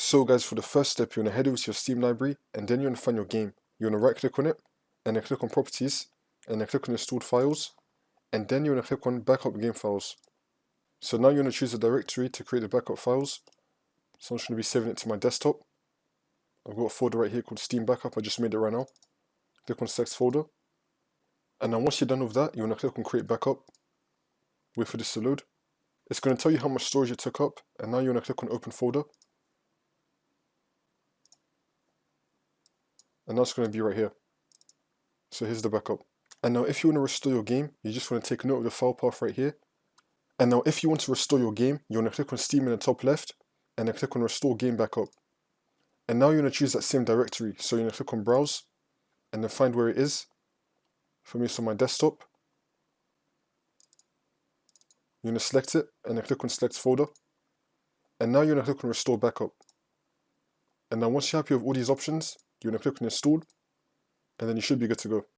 So guys, for the first step, you want to head over to your Steam library, and then you want to find your game. You want to right click on it, and then click on Properties, and then click on Installed Files, and then you want to click on Backup Game Files. So now you want to choose a directory to create the backup files. So I'm just going to be saving it to my desktop. I've got a folder right here called Steam Backup. I just made it right now. Click on Select Folder. And now once you're done with that, you want to click on Create Backup. Wait for this to load. It's going to tell you how much storage it took up, and now you want to click on Open Folder. And now it's going to be right here. So here's the backup. And now if you want to restore your game, you just want to take note of the file path right here. And now if you want to restore your game, you want to click on Steam in the top left, and then click on Restore Game Backup. And now you want to choose that same directory. So you want to click on Browse, and then find where it is. For me, it's on my desktop. You want to select it, and then click on Select Folder. And now you want to click on Restore Backup. And now once you're happy with all these options, you want to click on Install, and then you should be good to go.